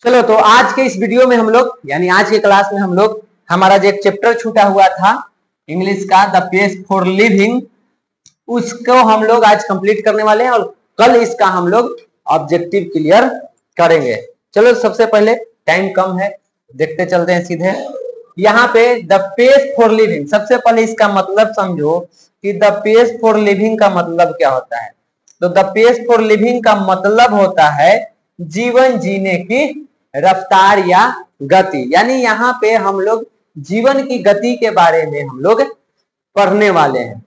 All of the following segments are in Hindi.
चलो तो आज के इस वीडियो में हम लोग यानी आज के क्लास में हम लोग हमारा जो एक चैप्टर छूटा हुआ था इंग्लिश का द पेज फॉर लिविंग, उसको हम लोग आज कंप्लीट करने वाले हैं और कल इसका हम लोग ऑब्जेक्टिव क्लियर करेंगे। चलो सबसे पहले टाइम कम है, देखते चलते हैं सीधे। यहाँ पे द पेज फॉर लिविंग, सबसे पहले इसका मतलब समझो कि द पेज फॉर लिविंग का मतलब क्या होता है। तो द पेज फॉर लिविंग का मतलब होता है जीवन जीने की रफ्तार या गति, यानी यहाँ पे हम लोग जीवन की गति के बारे में हम लोग पढ़ने वाले हैं।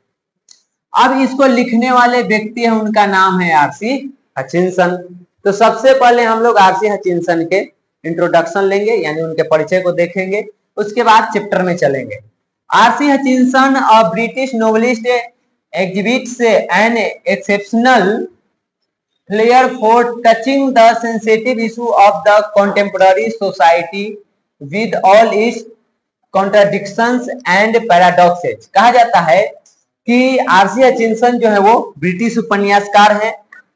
अब इसको लिखने वाले व्यक्ति हैं, उनका नाम है आरसी हचिंसन। तो सबसे पहले हम लोग आरसी हचिंसन के इंट्रोडक्शन लेंगे, यानी उनके परिचय को देखेंगे, उसके बाद चैप्टर में चलेंगे। RC Hutchinson a British novelist exhibits an exceptional flair for touching the sensitive issue of the contemporary society with all its contradictions and paradoxes। कहा जाता है कि आरसी हचिंसन जो है वो ब्रिटिश उपन्यासकार हैं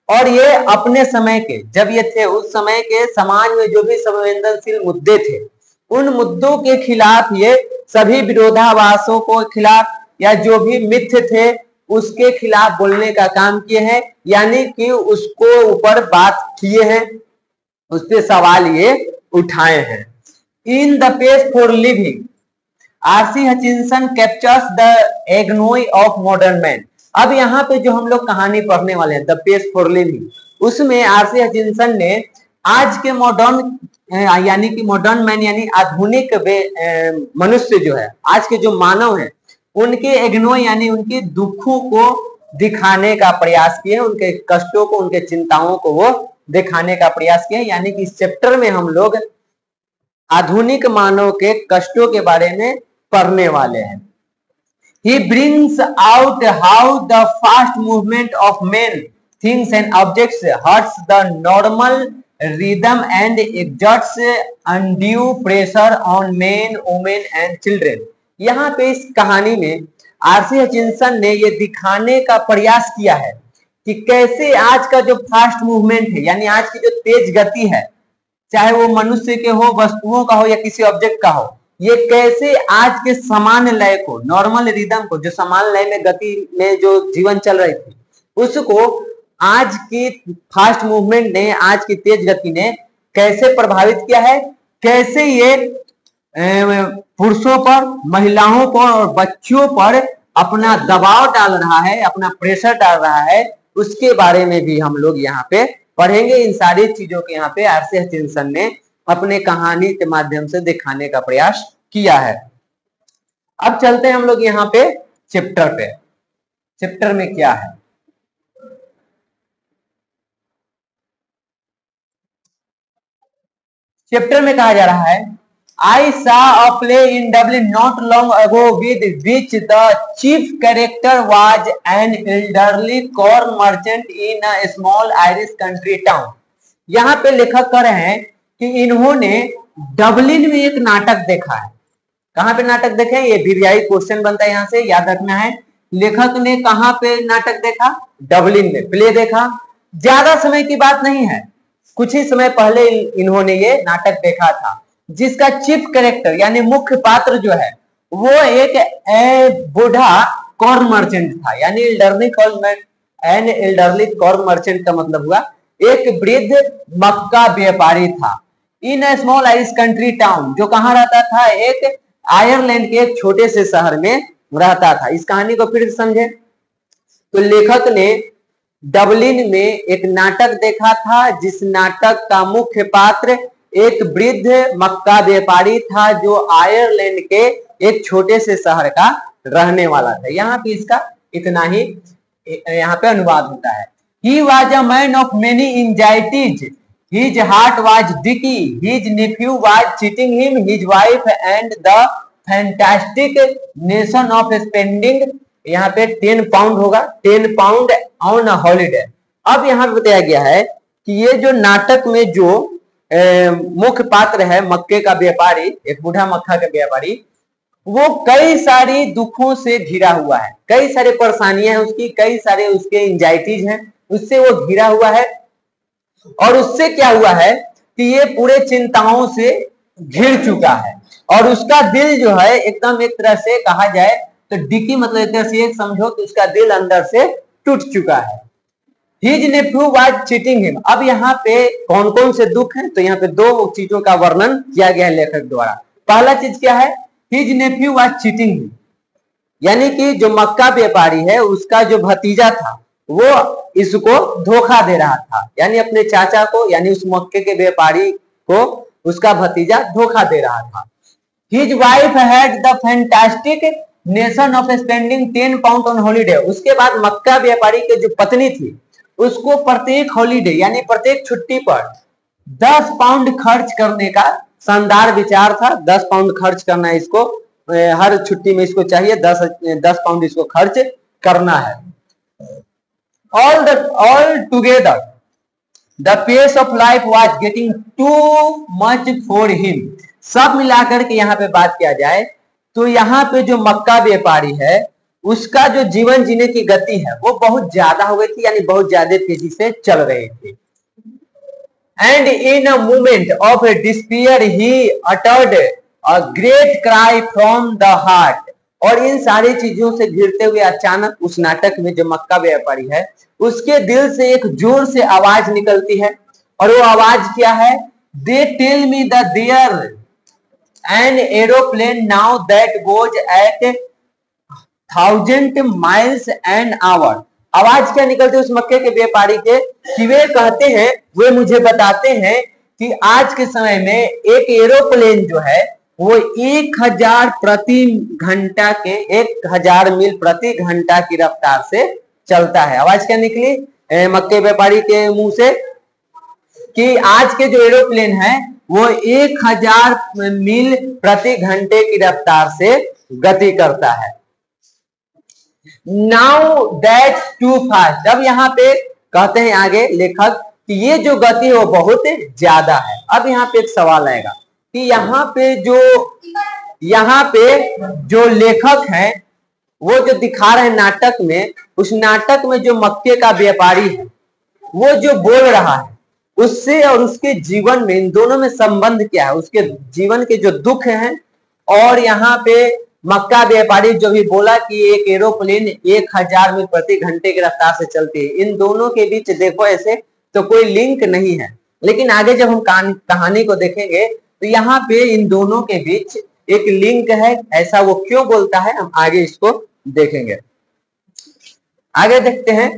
और ये अपने समय के, जब ये थे उस समय के समाज में जो भी संवेदनशील मुद्दे थे उन मुद्दों के खिलाफ, ये सभी विरोधाभासों को खिलाफ या जो भी मिथ्य थे उसके खिलाफ बोलने का काम किए हैं, यानी कि उसको ऊपर बात किए हैं, उस पर सवाल ये उठाए हैं। In the page for living RC Hutchinson captures the agony of modern man. अब यहाँ पे जो हम लोग कहानी पढ़ने वाले हैं द पेज फॉर लिविंग, उसमें आरसी हचिंसन ने आज के मॉडर्न यानी कि मॉडर्न मैन यानी आधुनिक मनुष्य जो है, आज के जो मानव हैं, उनके एग्नो यानी उनके दुखों को दिखाने का प्रयास किए, उनके कष्टों को, उनके चिंताओं को वो दिखाने का प्रयास किए। यानी कि इस चैप्टर में हम लोग आधुनिक मानव के कष्टों के बारे में पढ़ने वाले हैं। He brings out how the fast movement of men, things and objects hurts the normal rhythm and exerts undue pressure on men, women and children। यहाँ पे इस कहानी में आरसी हचिंसन ने ये दिखाने का प्रयास किया है कि कैसे आज का जो फास्ट मूवमेंट है, यानी आज की जो तेज गति है, चाहे वो मनुष्य के हो, वस्तुओं का हो या किसी ऑब्जेक्ट का हो, ये कैसे आज के सामान्य लय को, नॉर्मल रिदम को, जो सामान्य लय में गति में जो जीवन चल रही थी, उसको आज की फास्ट मूवमेंट ने, आज की तेज गति ने कैसे प्रभावित किया है, कैसे ये पुरुषों पर, महिलाओं पर और बच्चों पर अपना दबाव डाल रहा है, अपना प्रेशर डाल रहा है, उसके बारे में भी हम लोग यहाँ पे पढ़ेंगे। इन सारी चीजों के यहाँ पे आरसी हचिंसन ने अपने कहानी के माध्यम से दिखाने का प्रयास किया है। अब चलते हैं हम लोग यहाँ पे चैप्टर पे। चैप्टर में क्या है, चैप्टर में कहा जा रहा है I saw a play in Dublin not long ago with which the chief character was an elderly corn merchant in a small Irish country town। यहाँ पे लेखक कह रहे हैं कि इन्होंने डबलिन में एक नाटक देखा है। कहाँ पे नाटक देखे, ये वीआई क्वेश्चन बनता है, यहाँ से याद रखना है। लेखक ने कहाँ पे नाटक देखा, डबलिन में प्ले देखा। ज्यादा समय की बात नहीं है, कुछ ही समय पहले इन्होंने ये नाटक देखा था, जिसका चीफ कैरेक्टर यानी मुख्य पात्र जो है वो एक बूढ़ा कॉर्न मर्चेंट था। यानी एल्डरली कॉर्न मर्चेंट का मतलब हुआ एक वृद्ध मक्का व्यापारी था। In a small Irish country town, जो कहाँ रहता था, एक आयरलैंड के एक छोटे से शहर में रहता था। इस कहानी को फिर समझे तो लेखक ने डबलिन में एक नाटक देखा था, जिस नाटक का मुख्य पात्र एक वृद्ध मक्का व्यापारी था जो आयरलैंड के एक छोटे से शहर का रहने वाला था। यहाँ पे इसका इतना ही यहाँ पे अनुवाद होता है। He was a man of many anxieties. His heart was dicky. His nephew was cheating him, his wife and the fantastic nation of spending, यहाँ पे 10 पाउंड होगा, 10 पाउंड ऑन अ हॉलीडे। अब यहाँ पे बताया गया है कि ये जो नाटक में जो मुख्य पात्र है मक्के का व्यापारी, एक बूढ़ा मक्का का व्यापारी, वो कई सारी दुखों से घिरा हुआ है, कई सारे परेशानियां हैं उसकी, कई सारे उसके एंजाइटीज हैं, उससे वो घिरा हुआ है। और उससे क्या हुआ है कि ये पूरे चिंताओं से घिर चुका है और उसका दिल जो है एकदम एक तरह से कहा जाए तो डिकी मतलब एक तरह से समझो कि उसका दिल अंदर से टूट चुका है। His nephew was cheating him। अब यहाँ पे कौन कौन से दुख हैं, तो यहाँ पे दो चीजों का वर्णन किया गया है लेखक द्वारा। पहला चीज क्या है, His nephew was cheating him, यानी कि जो मक्का व्यापारी है उसका जो भतीजा था वो इसको धोखा दे रहा था, यानी अपने चाचा को, यानी उस मक्के के व्यापारी को उसका भतीजा धोखा दे रहा था। His wife had the fantastic notion of spending 10 pounds on holiday। उसके बाद मक्का व्यापारी के जो पत्नी थी उसको प्रत्येक हॉलीडे यानी प्रत्येक छुट्टी पर 10 पाउंड खर्च करने का शानदार विचार था। 10 पाउंड खर्च करना है इसको, हर छुट्टी में इसको चाहिए 10 पाउंड इसको खर्च करना है। all together the pace of life was getting too much for him। सब मिलाकर के यहाँ पे बात किया जाए तो यहाँ पे जो मक्का व्यापारी है उसका जो जीवन जीने की गति है वो बहुत ज्यादा हो गई थी, यानी बहुत ज्यादा तेजी से चल रही थी। And in a moment of despair he uttered a great cry from the heart. और इन सारी चीजों से घिरते हुए अचानक उस नाटक में जो मक्का व्यापारी है उसके दिल से एक जोर से आवाज निकलती है, और वो आवाज क्या है, they tell me the there an aeroplane now that goes at 1000 miles an hour। आवाज क्या निकलती है उस मक्के के व्यापारी के कि वे कहते हैं, वे मुझे बताते हैं कि आज के समय में एक एरोप्लेन जो है वो 1000 प्रति घंटा के 1000 मील प्रति घंटा की रफ्तार से चलता है। आवाज क्या निकली मक्के व्यापारी के मुंह से कि आज के जो एरोप्लेन है वो 1000 मील प्रति घंटे की रफ्तार से गति करता है। Now that too fast. अब यहाँ पे कहते हैं आगे लेखक कि ये जो गति है वो बहुत ज्यादा है। अब यहाँ पे एक सवाल आएगा कि यहाँ पे जो लेखक है वो जो दिखा रहे हैं नाटक में, उस नाटक में जो मक्के का व्यापारी है वो जो बोल रहा है उससे और उसके जीवन में, इन दोनों में संबंध क्या है, उसके जीवन के जो दुख हैं और यहाँ पे मक्का व्यापारी जो भी बोला कि एक एरोप्लेन 1000 मील प्रति घंटे की रफ्तार से चलती है, इन दोनों के बीच देखो ऐसे तो कोई लिंक नहीं है। लेकिन आगे जब हम कहानी को देखेंगे तो यहाँ पे इन दोनों के बीच एक लिंक है। ऐसा वो क्यों बोलता है हम आगे इसको देखेंगे। आगे देखते हैं,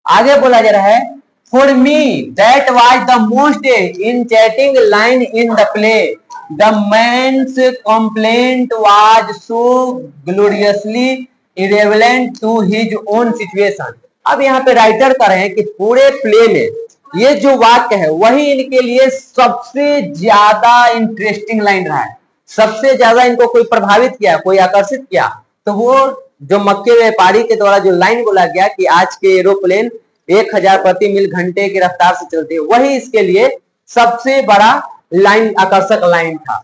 आगे बोला जा रहा है, For me, that was the most enchanting line in the play. The man's complaint was so gloriously irrelevant to his own situation। अब यहाँ पे राइटर कर रहे हैं कि पूरे प्ले में ये जो वाक्य है वही इनके लिए सबसे ज्यादा इंटरेस्टिंग लाइन रहा है, सबसे ज्यादा इनको कोई प्रभावित किया, कोई आकर्षित किया, तो वो जो मक्के व्यापारी के द्वारा जो लाइन बोला गया कि आज के एरोप्लेन 1000 प्रति मील घंटे की रफ्तार से चलती है, वही इसके लिए सबसे बड़ा लाइन, आकर्षक लाइन था,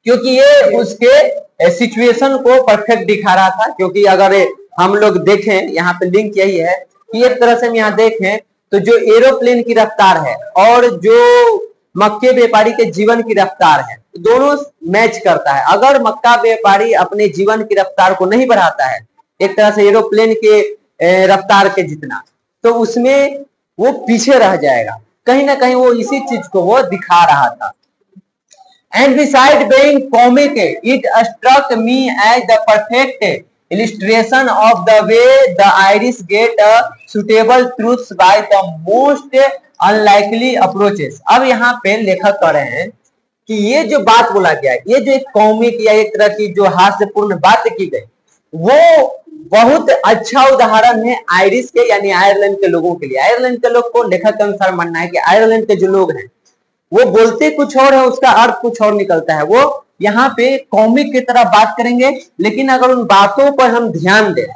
क्योंकि ये उसके सिचुएशन को परफेक्ट दिखा रहा था। क्योंकि अगर हम लोग देखें, यहाँ पे लिंक यही है कि एक तरह से हम यहाँ देखें तो जो एरोप्लेन की रफ्तार है और जो मक्के व्यापारी के जीवन की रफ्तार है दोनों मैच करता है। अगर मक्का व्यापारी अपने जीवन की रफ्तार को नहीं बढ़ाता है एक तरह से एरोप्लेन के रफ्तार के जितना, तो उसमें वो पीछे रह जाएगा। कहीं ना कहीं वो इसी चीज को वो दिखा रहा था। And beside being comic it struck me as the perfect illustration of the way the Irish get a suitable truths by the most unlikely approaches। अब यहाँ पे लेखक कह रहे हैं कि ये जो बात बोला गया है, ये जो एक कॉमिक या एक तरह की जो हास्यपूर्ण बात की गई, वो बहुत अच्छा उदाहरण है आयरिश के यानी आयरलैंड के लोगों के लिए। आयरलैंड के लोग को लेखक के अनुसार मानना है कि आयरलैंड के जो लोग हैं वो बोलते कुछ और है, उसका अर्थ कुछ और निकलता है। वो यहाँ पे कॉमिक की तरह बात करेंगे, लेकिन अगर उन बातों पर हम ध्यान दें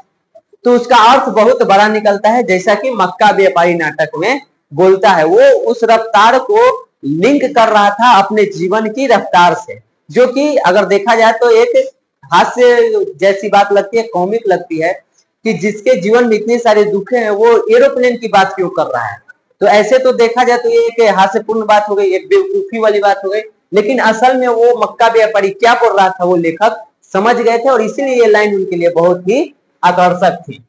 तो उसका अर्थ बहुत बड़ा निकलता है। जैसा कि मक्का व्यापारी नाटक में बोलता है, वो उस रफ्तार को लिंक कर रहा था अपने जीवन की रफ्तार से, जो कि अगर देखा जाए तो एक हास्य जैसी बात लगती है, कॉमिक लगती है। कि जिसके जीवन में इतने सारे दुख हैं वो एरोप्लेन की बात क्यों कर रहा है। तो ऐसे तो देखा जाए तो ये एक हास्यपूर्ण बात हो गई, एक बेवकूफी वाली बात हो गई, लेकिन असल में वो मक्का व्यापारी क्या बोल रहा था वो लेखक समझ गए थे और इसीलिए ये लाइन उनके लिए बहुत ही आकर्षक थी।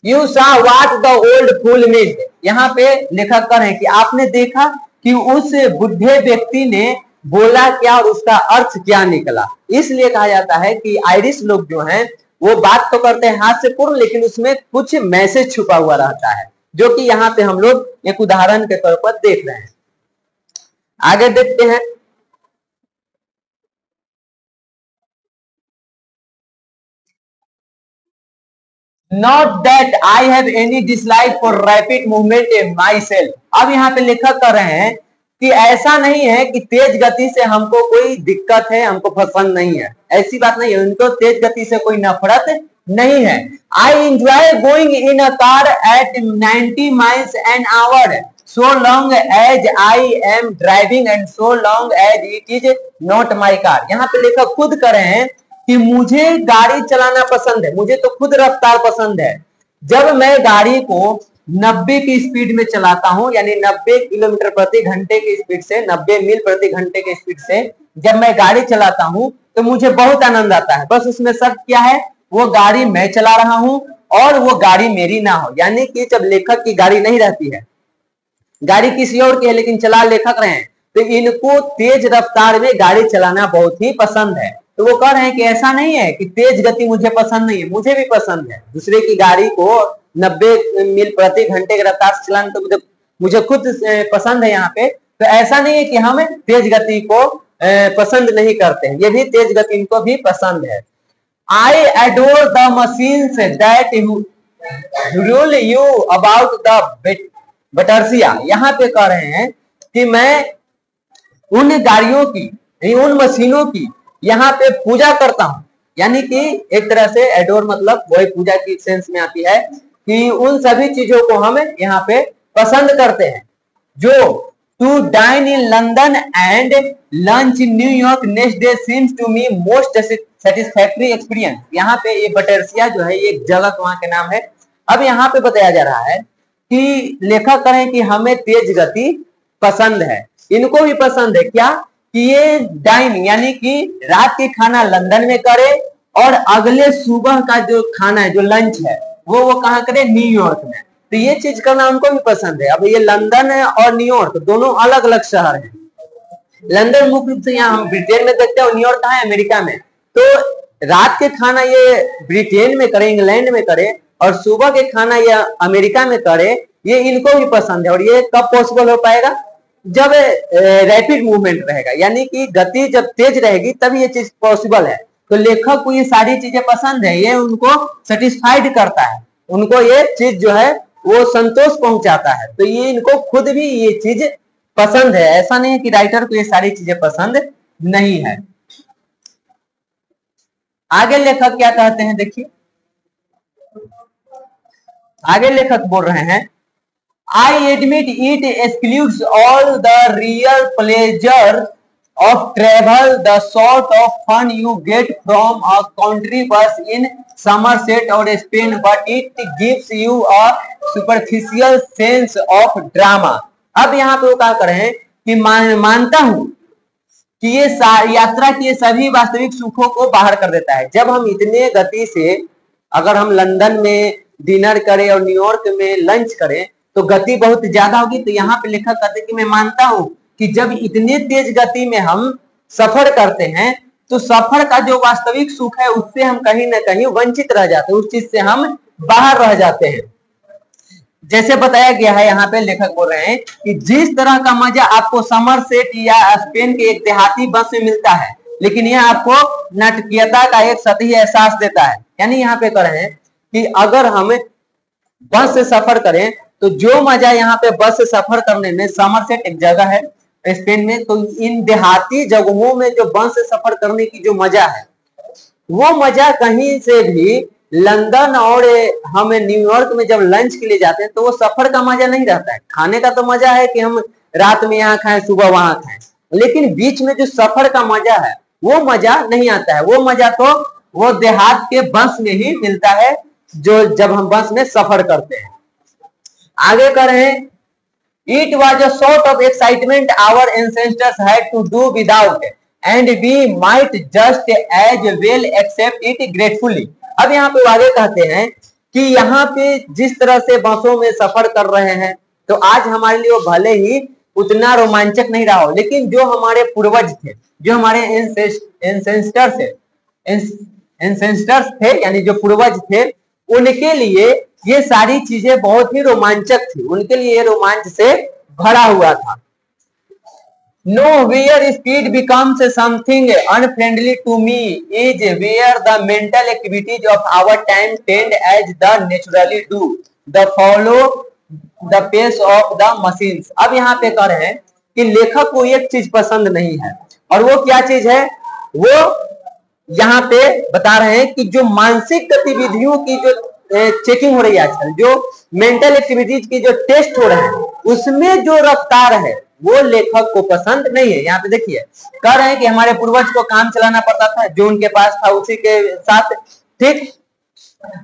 You saw what the old fool meant, यहाँ पे लेखक कर रहे हैं कि आपने देखा कि उस बुढ़े व्यक्ति ने बोला क्या और उसका अर्थ क्या निकला। इसलिए कहा जाता है कि आयरिश लोग जो हैं वो बात तो करते हैं हास्यपूर्ण, लेकिन उसमें कुछ मैसेज छुपा हुआ रहता है, जो कि यहाँ पे हम लोग एक उदाहरण के तौर पर देख रहे हैं। आगे देखते हैं। Not that I have any dislike for rapid movement in myself। अब यहाँ पे लेखक कर रहे हैं कि ऐसा नहीं है कि तेज गति से हमको कोई दिक्कत है, हमको पसंद नहीं है, ऐसी बात नहीं है, उनको तेज गति से कोई नफरत नहीं है। I enjoy going in a car at 90 miles an hour so long as I am driving and so long as it is not my car। यहाँ पे लेखक खुद कर रहे हैं कि मुझे गाड़ी चलाना पसंद है, मुझे तो खुद रफ्तार पसंद है। जब मैं गाड़ी को 90 की स्पीड में चलाता हूं, यानी 90 किलोमीटर प्रति घंटे की स्पीड से, 90 मील प्रति घंटे की स्पीड से जब मैं गाड़ी चलाता हूं तो मुझे बहुत आनंद आता है। बस उसमें शर्त क्या है, वो गाड़ी मैं चला रहा हूं और वो गाड़ी मेरी ना हो। यानी कि जब लेखक की गाड़ी नहीं रहती है, गाड़ी किसी और की है लेकिन चला लेखक रहे हैं, तो इनको तेज रफ्तार में गाड़ी चलाना बहुत ही पसंद है। तो वो कह रहे हैं कि ऐसा नहीं है कि तेज गति मुझे पसंद नहीं है, मुझे भी पसंद है दूसरे की गाड़ी को 90 मील प्रति घंटे की रफ्तार से चलाना, तो मुझे खुद पसंद है यहाँ पे। तो ऐसा नहीं है कि हम तेज गति को पसंद नहीं करते हैं, ये भी तेज गति इनको भी पसंद है। I adore the machines that rule you about the Battersea. यहाँ पे कह रहे हैं कि मैं उन गाड़ियों की, उन मशीनों की यहाँ पे पूजा करता हूं। यानी कि एक तरह से एडोर मतलब वही पूजा की सेंस में आती है कि उन सभी चीजों को हम यहाँ पे पसंद करते हैं। जो to dine in London and lunch in New York next day seems to me most satisfactory experience. यहाँ पे ये बटरसिया जो है ये एक जगह वहां के नाम है। अब यहाँ पे बताया जा रहा है कि लेखक करें कि हमें तेज गति पसंद है, इनको भी पसंद है क्या कि ये डाइन यानी कि रात के खाना लंदन में करे और अगले सुबह का जो खाना है, जो लंच है, वो कहाँ करे, न्यूयॉर्क में। तो ये चीज करना उनको भी पसंद है। अब ये लंदन है और न्यूयॉर्क दोनों अलग अलग शहर हैं। लंदन मुख्य रूप से यहाँ हम ब्रिटेन में देखते हैं और न्यूयॉर्क कहाँ है, अमेरिका में। तो रात के खाना ये ब्रिटेन में करे, इंग्लैंड में करे, और सुबह के खाना ये अमेरिका में करे, ये इनको भी पसंद है। और ये कब पॉसिबल हो पाएगा, जब रैपिड मूवमेंट रहेगा, यानी कि गति जब तेज रहेगी तब ये चीज पॉसिबल है। तो लेखक को ये सारी चीजें पसंद है, ये उनको सेटिस्फाइड करता है, उनको ये चीज जो है वो संतोष पहुंचाता है। तो ये इनको खुद भी ये चीज पसंद है, ऐसा नहीं है कि राइटर को ये सारी चीजें पसंद नहीं है। आगे लेखक क्या कहते हैं, देखिए आगे लेखक बोल रहे हैं, I admit it excludes all the real pleasure of travel, the sort of fun you get from a country bus in Somerset or Spain, but it gives you a superficial sense of drama। अब यहाँ पे वो क्या कर रहे हैं कि मानता हूं कि ये यात्रा की सभी वास्तविक सुखों को बाहर कर देता है। जब हम इतने गति से, अगर हम लंदन में डिनर करें और न्यूयॉर्क में लंच करें तो गति बहुत ज्यादा होगी। तो यहाँ पे लेखक कहते हैं कि मैं मानता हूं कि जब इतने तेज गति में हम सफर करते हैं तो सफर का जो वास्तविक सुख है उससे हम कहीं ना कहीं वंचित रह जाते हैं, उस चीज से हम बाहर रह जाते हैं। जैसे बताया गया है, यहाँ पे लेखक बोल रहे हैं कि जिस तरह का मजा आपको समरसेट या स्पेन के एक देहाती बस में मिलता है, लेकिन यह आपको नाटकीयता का एक सतही एहसास देता है। यानी यहाँ पे कह रहे हैं कि अगर हम बस से सफर करें तो जो मजा यहाँ पे बस से सफर करने में, समरसेट एक जगह है स्पेन में, तो इन देहाती जगहों में जो बस से सफर करने की जो मजा है वो मजा कहीं से भी लंदन और हम न्यूयॉर्क में जब लंच के लिए जाते हैं तो वो सफर का मजा नहीं रहता है। खाने का तो मजा है कि हम रात में यहाँ खाएं, सुबह वहां खाएं, लेकिन बीच में जो सफर का मजा है वो मजा नहीं आता है। वो मजा तो वो देहात के बस में ही मिलता है, जो जब हम बस में सफर करते हैं। आगे कर रहे हैं, it was a sort of excitement our ancestors had to do without and we might just as well accept it gratefully. अब यहाँ पे आगे कहते हैं कि यहाँ पे जिस तरह से बसों में सफर कर रहे हैं तो आज हमारे लिए वो भले ही उतना रोमांचक नहीं रहा हो, लेकिन जो हमारे पूर्वज थे, जो हमारे एंसेस्टर्स थे यानी जो पूर्वज थे, उनके लिए ये सारी चीजें बहुत ही रोमांचक थी, उनके लिए ये रोमांच से भरा हुआ था। No, where speed becomes something unfriendly to me is where the mental activities of our time tend as the naturally do, the follow the pace of the machines। अब यहाँ पे कह रहे हैं कि लेखक को एक चीज पसंद नहीं है, और वो क्या चीज है, वो यहाँ पे बता रहे हैं कि जो मानसिक गतिविधियों की जो चेकिंग हो रही है आजकल, जो मेंटल एक्टिविटीज की जो टेस्ट हो रहे हैं, उसमें जो रफ्तार है वो लेखक को पसंद नहीं है। यहाँ पे देखिए कह रहे हैं कि हमारे पूर्वज को काम चलाना पड़ता था, जो उनके पास था उसी के साथ, ठीक।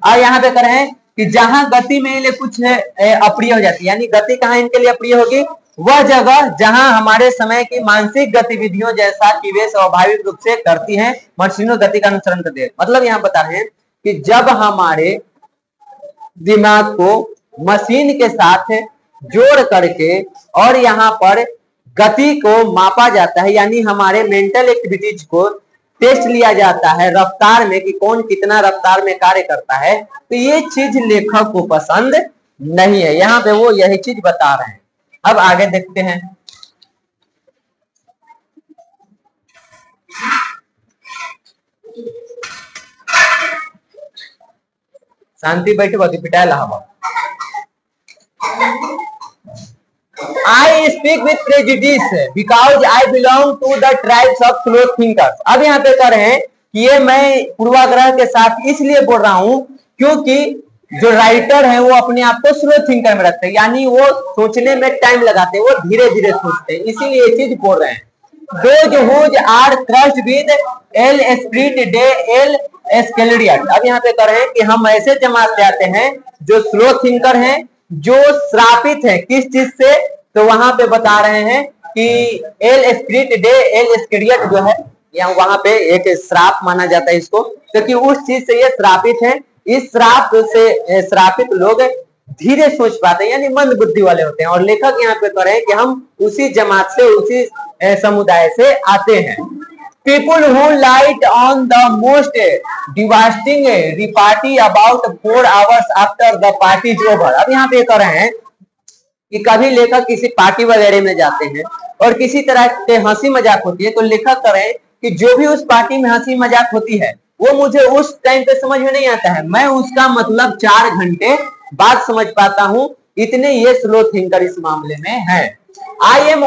और यहाँ पे कह रहे हैं कि जहां गति में लिए कुछ अप्रिय हो जाती है, यानी गति कहाँ इनके लिए अप्रिय होगी, वह जगह जहां हमारे समय की मानसिक गतिविधियों जैसा कि वे स्वाभाविक रूप से करती हैं, मशीनों गति का अनुसरण करती है। मतलब यहाँ बता रहे हैं कि जब हमारे दिमाग को मशीन के साथ जोड़ करके और यहाँ पर गति को मापा जाता है, यानी हमारे मेंटल एक्टिविटीज को टेस्ट लिया जाता है रफ्तार में कि कौन कितना रफ्तार में कार्य करता है, तो ये चीज लेखक को पसंद नहीं है। यहाँ पे वो यही चीज बता रहे हैं। अब आगे देखते हैं, शांति बैठे बाकी पिटाई हवा। I speak with prejudice because I belong to the tribes of slow thinkers। अब यहाँ पे कह रहे हैं कि ये मैं पूर्वाग्रह के साथ इसलिए बोल रहा हूँ क्योंकि जो राइटर है वो अपने आप को स्लो थिंकर में रखते हैं, यानी वो सोचने में टाइम लगाते हैं, वो धीरे धीरे सोचते हैं, इसीलिए ये चीज बोल रहे हैं। Those who are crushed with L spirit de L Escalariat। अब यहाँ पे कह रहे हैं कि हम ऐसे जमात से आते हैं जो स्लो थिंकर हैं, जो श्रापित है किस चीज से, तो वहां पे बता रहे हैं कि एल स्पिरिट डे एल स्क्रियट जो है, या वहां पे एक श्राप माना जाता है इसको, क्योंकि उस चीज से ये श्रापित है। इस श्राप से श्रापित लोग धीरे सोच पाते हैं, यानी मंद बुद्धि वाले होते हैं। और लेखक यहाँ पे कह रहे हैं कि हम उसी जमात से, उसी समुदाय से आते हैं। People who light on the most devastating repartee about 4 hours after the party is over। अब यहाँ पे कह रहे हैं कि कभी लेखक किसी पार्टी वगैरह में जाते हैं और किसी तरह के हंसी मजाक होती है, तो लेखक कह रहे हैं कि जो भी उस पार्टी में हंसी मजाक होती है वो मुझे उस टाइम पे समझ में नहीं आता है, मैं उसका मतलब 4 घंटे बाद समझ पाता हूँ। इतने ये स्लो थिंकर इस मामले में है। I am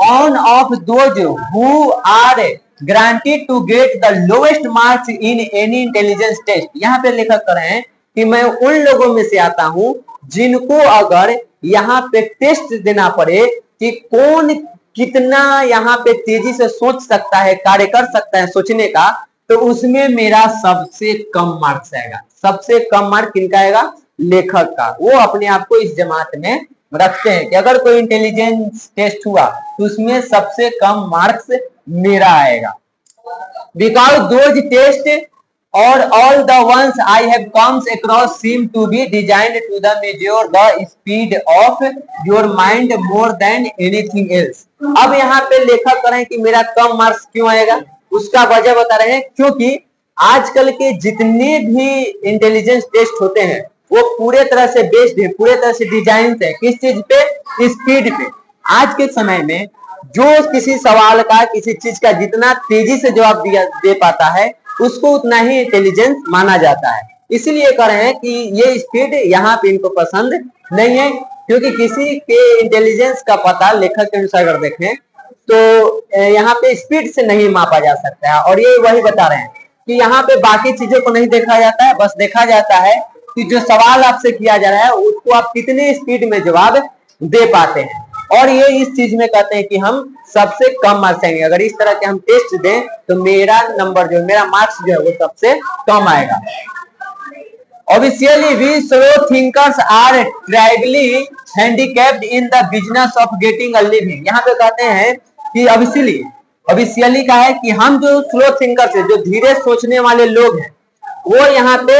one of those who are granted to get the lowest marks in any intelligence test। यहाँ पे लेखक कर रहे हैं कि मैं उन लोगों में से आता हूँ जिनको अगर यहाँ पे टेस्ट देना पड़े कि कौन कितना यहाँ पे तेजी से सोच सकता है, कार्य कर सकता है सोचने का, तो उसमें मेरा सबसे कम मार्क्स आएगा। सबसे कम मार्क किनका आएगा? लेखक का। वो अपने आप को इस जमात में रखते हैं कि अगर कोई इंटेलिजेंस टेस्ट हुआ तो उसमें सबसे कम मार्क्स मेरा आएगा। बिकॉज दोज टेस्ट और all the ones I have comes across seem to be designed to the measure the speed of your mind more than anything else. अब यहाँ पे लेखक कर रहे हैं कि मेरा कम मार्क्स क्यों आएगा, उसका वजह बता रहे हैं क्योंकि आजकल के जितने भी इंटेलिजेंस टेस्ट होते हैं वो पूरे तरह से बेस्ड है, पूरे तरह से डिजाइन है किस चीज पे? स्पीड पे। आज के समय में जो किसी सवाल का, किसी चीज का जितना तेजी से जवाब दे पाता है उसको उतना ही इंटेलिजेंस माना जाता है। इसीलिए कह रहे हैं कि ये स्पीड यहाँ पे इनको पसंद नहीं है, क्योंकि किसी के इंटेलिजेंस का पता लेखक के अनुसार अगर देखें तो यहाँ पे स्पीड से नहीं मापा जा सकता है। और ये वही बता रहे हैं कि यहाँ पे बाकी चीजों को नहीं देखा जाता है, बस देखा जाता है कि जो सवाल आपसे किया जा रहा है उसको आप कितने स्पीड में जवाब दे पाते हैं। और ये इस चीज में कहते हैं कि हम सबसे कम मार्क्स आएंगे। अगर इस तरह के हम टेस्ट दें तो मेरा नंबर जो मेरा मार्क्स जो है वो सबसे कम आएगा। Obviously we slow thinkers are tribally handicapped in the business of getting a living. यहाँ पे कहते हैं कि ऑब्वियसली का है कि हम जो स्लो थिंकर्स है, जो धीरे सोचने वाले लोग हैं, वो यहाँ पे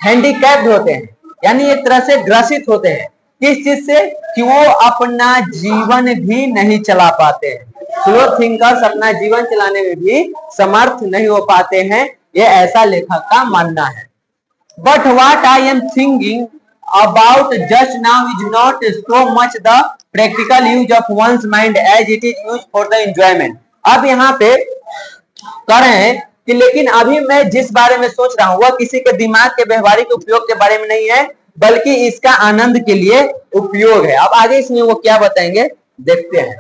हैंडीकैप्ड होते हैं, यानी एक तरह से ग्रसित होते हैं। किस चीज से? कि वो अपना जीवन भी नहीं चला पाते हैं। स्लो थिंकर्स अपना जीवन चलाने में भी समर्थ नहीं हो पाते हैं, ये ऐसा लेखक का मानना है। But what I am thinking about just now is not so much the practical use of one's mind as it is use for the enjoyment. अब यहाँ पे कह रहे हैं कि लेकिन अभी मैं जिस बारे में सोच रहा हूं वह किसी के दिमाग के व्यवहारिक उपयोग के बारे में नहीं है, बल्कि इसका आनंद के लिए उपयोग है। अब आगे इसमें वो क्या बताएंगे देखते हैं।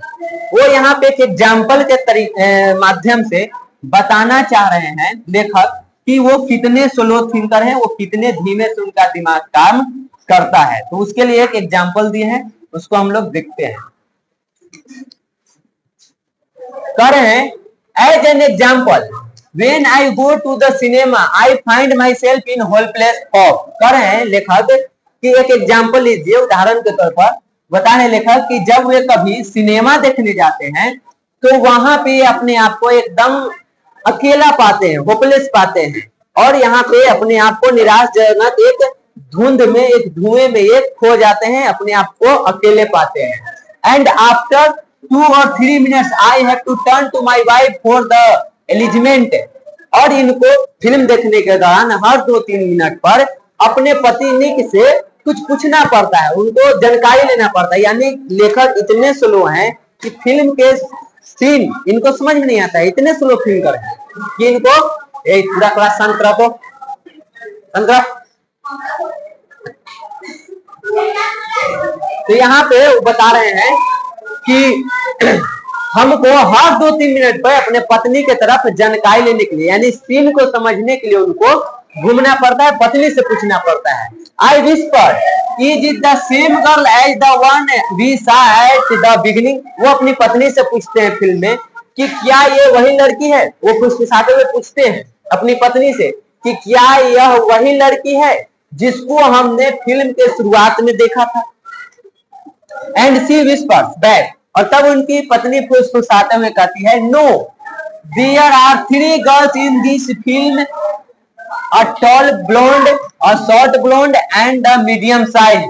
वो यहाँ पे एक एग्जाम्पल के माध्यम से बताना चाह रहे हैं लेखक कि वो कितने स्लो थिंकर हैं, वो कितने धीमे से उनका दिमाग काम करता है। तो उसके लिए एक एग्जाम्पल दिए हैं, उसको हम लोग देखते हैं। कह रहे हैं as an example When I go to the cinema, I find myself in hopeless hope। कह रहे हैं लेखक कि एक एग्जाम्पल लीजिए, उदाहरण के तौर पर बता रहे लेखक कि जब वे कभी सिनेमा देखने जाते हैं तो वहां पे अपने आप को एकदम अकेला पाते हैं, होपलेस पाते हैं, और यहाँ पे अपने आप को निराशजनक एक धुंध में, एक धुएं में एक खो जाते हैं, अपने आप को अकेले पाते हैं। And after 2 or 3 minutes I have to turn to my wife for the एलिजमेंट। और इनको फिल्म देखने के दौरान हर 2-3 मिनट पर अपने पत्नी से कुछ पूछना पड़ता है, उनको जानकारी लेना पड़ता है। यानी लेखक इतने स्लो हैं कि फिल्म के सीन इनको समझ में नहीं आता है, इतने स्लो थिंकर हैं कि इनको पूरा क्लास शांत करा तो यहाँ पे बता रहे हैं कि हमको हर 2-3 मिनट पर अपने पत्नी के तरफ जानकारी लेने के लिए, यानी सीन को समझने के लिए उनको घूमना पड़ता है, पत्नी से पूछना पड़ता है। I whisper is it the same girl as the one we saw at the beginning. वो अपनी पत्नी से पूछते हैं फिल्म में कि क्या ये वही लड़की है। वो फुसफुसाते हुए पूछते हैं अपनी पत्नी से कि क्या यह वही लड़की है जिसको हमने फिल्म के शुरुआत में देखा था। एंड सी विस्पर्स बैक, और तब उनकी पत्नी फुसफुसाते हुए कहती है no there are 3 girls in this film, a tall blonde, a short blonde and a medium size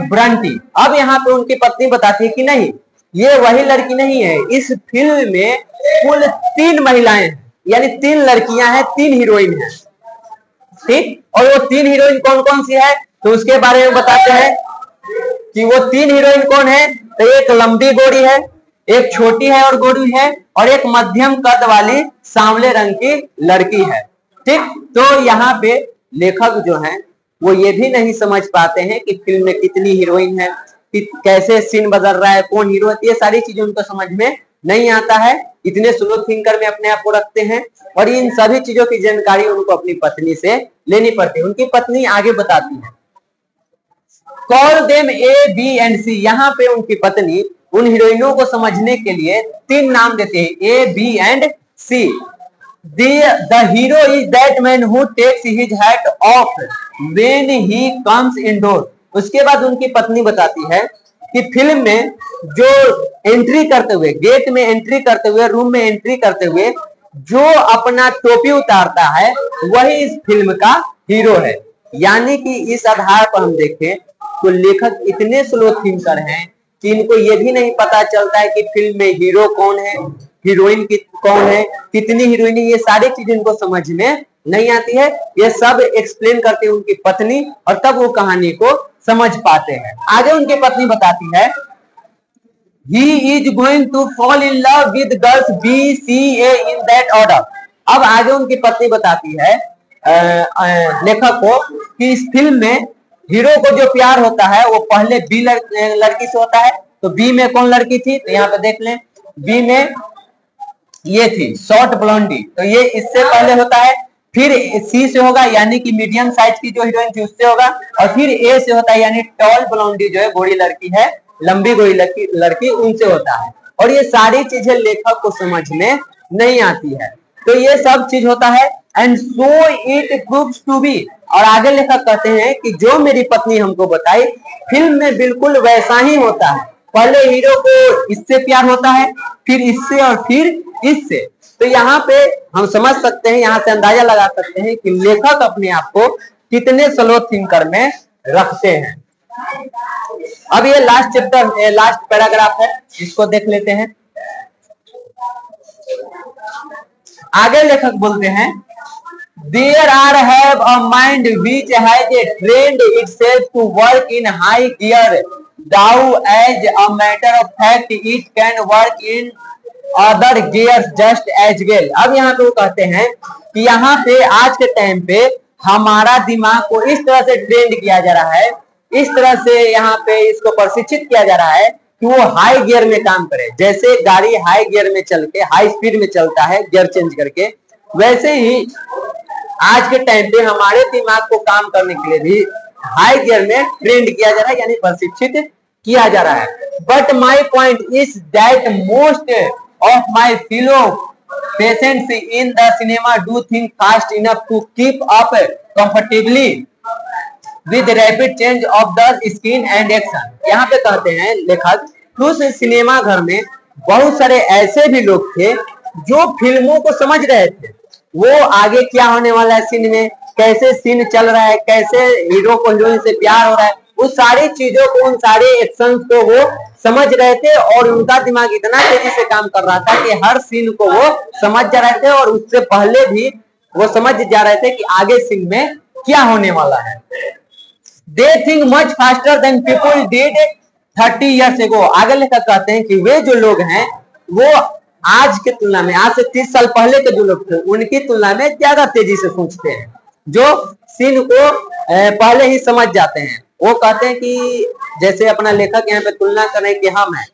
brunette. अब यहाँ पे उनकी पत्नी बताती है कि नहीं, ये वही लड़की नहीं है, इस फिल्म में कुल 3 महिलाएं हैं, यानी 3 लड़कियां हैं, 3 हीरोइन हैं, ठीक। और वो 3 हीरोइन कौन कौन सी है तो उसके बारे में बताते हैं कि वो 3 हीरोइन कौन है। तो एक लंबी गोरी है, एक छोटी है और गोरी है, और एक मध्यम कद वाली सांवले रंग की लड़की है, ठीक। तो यहाँ पे लेखक जो है वो ये भी नहीं समझ पाते हैं कि फिल्म में कितनी हीरोइन है, कि कैसे सीन बदल रहा है, कौन हीरो है, ये सारी चीजें उनको समझ में नहीं आता है। इतने स्लो थिंकर में अपने आप को रखते हैं, और इन सभी चीजों की जानकारी उनको अपनी पत्नी से लेनी पड़ती है। उनकी पत्नी आगे बताती है call them A B and C. यहाँ पे उनकी पत्नी उन हीरोइनों को समझने के लिए 3 नाम देते हैं, A B and C. The hero is that man who takes his hat off when he comes indoor. उसके बाद उनकी पत्नी बताती है कि फिल्म में जो एंट्री करते हुए, गेट में एंट्री करते हुए, रूम में एंट्री करते हुए जो अपना टोपी उतारता है वही इस फिल्म का हीरो है। यानी कि इस आधार पर हम देखें तो लेखक इतने स्लो थिंकर हैं कि इनको ये भी नहीं पता चलता है कि फिल्म में हीरो कौन है, हीरोइन कौन है, कितनी हीरोइन, ये सारी चीजें इनको समझ में नहीं आती है। ये सब एक्सप्लेन करते हैं उनकी पत्नी, और तब वो कहानी को समझ पाते हैं। आगे उनकी पत्नी बताती है he is going to fall in love with girls B, C, A in that order। अब आगे उनकी पत्नी बताती है लेखक को कि इस फिल्म में हीरो को जो प्यार होता है वो पहले बी लड़की से होता है। तो बी में कौन लड़की थी, तो यहाँ पे देख लें, बी में ये थी शॉर्ट ब्लॉन्डी, तो ये इससे पहले होता है। फिर सी से होगा यानी कि मीडियम साइज की जो हीरोइन थी उससे होगा, और फिर ए से होता है यानी टॉल ब्लॉन्डी जो है गोरी लड़की है, लंबी गोरी लड़की उनसे होता है। और ये सारी चीजें लेखक को समझ में नहीं आती है। तो ये सब चीज होता है and so it proves to be. और आगे लेखक कहते हैं कि जो मेरी पत्नी हमको बताई फिल्म में बिल्कुल वैसा ही होता है। पहले हीरो को इससे प्यार होता है, फिर इससे और फिर इससे। तो यहाँ पे हम समझ सकते हैं, यहाँ से अंदाजा लगा सकते हैं कि लेखक अपने आप को कितने स्लो थिंकर में रखते हैं। अब ये लास्ट चैप्टर, लास्ट पैराग्राफ है, इसको देख लेते हैं। आगे लेखक बोलते हैं, There are have a mind which has trained itself to work in high gear, though as a matter of fact it can work in other gears just as well। अब यहाँ पे वो कहते हैं कि यहाँ पे आज के टाइम पे हमारा दिमाग को इस तरह से ट्रेंड किया जा रहा है, इस तरह से यहाँ पे इसको प्रशिक्षित किया जा रहा है कि वो हाई गियर में काम करे। जैसे गाड़ी हाई गियर में चल के हाई स्पीड में चलता है गियर चेंज करके, वैसे ही आज के टाइम पे हमारे दिमाग को काम करने के लिए भी हाई गियर में ट्रेंड किया जा रहा है, यानी प्रशिक्षित किया जा रहा है। But my point is that most of my fellow patients in the cinema do think fast enough to keep up comfortably with rapid change of the screen and action. यहाँ पे कहते हैं लेखक, उस सिनेमा घर में बहुत सारे ऐसे भी लोग थे जो फिल्मों को समझ रहे थे, वो आगे क्या होने वाला है सीन में, कैसे सीन चल रहा है, कैसे हीरो को हीरोइन से प्यार हो रहा है, उस सारी चीजों को, उन सारे एक्शंस को वो समझ रहे थे। और उनका दिमाग इतना तेजी से काम कर रहा था कि हर सीन को वो समझ जा रहे थे, और उससे पहले भी वो समझ जा रहे थे कि आगे सीन में क्या होने वाला है। They think much faster than people did 30 years ago। आगे लेकर कहते हैं कि वे जो लोग हैं वो आज के तुलना में, आज से 30 साल पहले के जो लोग थे उनकी तुलना में ज्यादा तेजी से सोचते हैं, जो सीन को पहले ही समझ जाते हैं। वो कहते हैं कि जैसे अपना लेखक यहाँ पे तुलना करें कि हम हैं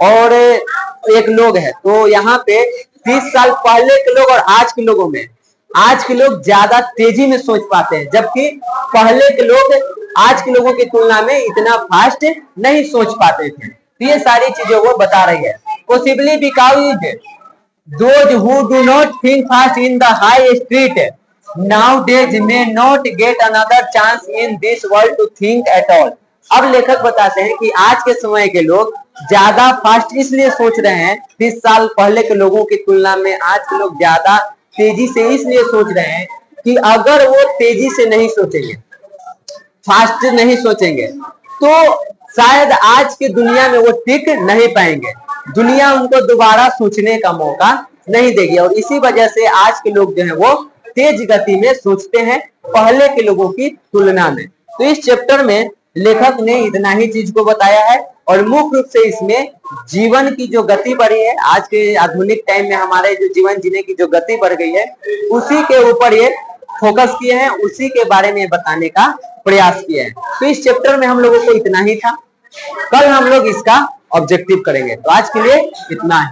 और एक लोग है, तो यहाँ पे 30 साल पहले के लोग और आज के लोगों में, आज के लोग ज्यादा तेजी में सोच पाते हैं, जबकि पहले के लोग आज के लोगों की तुलना में इतना फास्ट नहीं सोच पाते थे। तो ये सारी चीजें वो बता रही है। Possibly because those who do not think fast in the high street nowadays may not get another chance in this world to think at all। अब लेखक बताते हैं कि आज के समय के लोग ज्यादा फास्ट इसलिए सोच रहे हैं, 30 साल पहले के लोगों की तुलना में आज के लोग ज्यादा तेजी से इसलिए सोच रहे हैं कि अगर वो तेजी से नहीं सोचेंगे, फास्ट नहीं सोचेंगे, तो शायद आज की दुनिया में वो टिक नहीं पाएंगे, दुनिया उनको दोबारा सोचने का मौका नहीं देगी। और इसी वजह से आज के लोग जो है वो तेज गति में सोचते हैं पहले के लोगों की तुलना में। तो इस चैप्टर में लेखक ने इतना ही चीज को बताया है, और मुख्य रूप से इसमें जीवन की जो गति बढ़ी है, आज के आधुनिक टाइम में हमारे जो जीवन जीने की जो गति बढ़ गई है, उसी के ऊपर ये फोकस किए हैं, उसी के बारे में बताने का प्रयास किया है। तो इस चैप्टर में हम लोगों को इतना ही था, कल हम लोग इसका ऑब्जेक्टिव करेंगे। तो आज के लिए इतना ही।